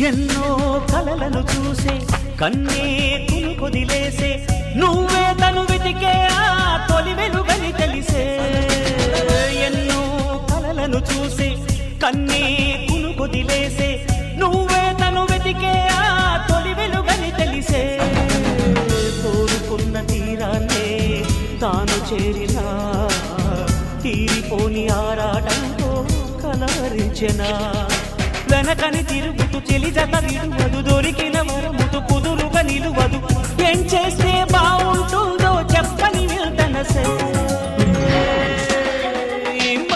ఎన్నో కలలను చూసే కన్నే కొదిలేసే నువ్వే తను వెతికే ఆ తొలి వెలుగని తెలిసే ఎన్నో కలలను చూసే కన్నే కొదిలేసే నువ్వే తను వెతికే ఆ తొలి వెలుగని తెలిసే కోరుకున్న తీరాన్నే తాను చేరినా తీరిపోని ఆరాటంతో కలవరించెనా వెనకని తిరుగుతూ చెలి జత విడువదు దొరికిన వరముతు కుదురుగా నిలువదు ఏం చేస్తే బాగుంటుందో చెప్పని వెళ్తనసే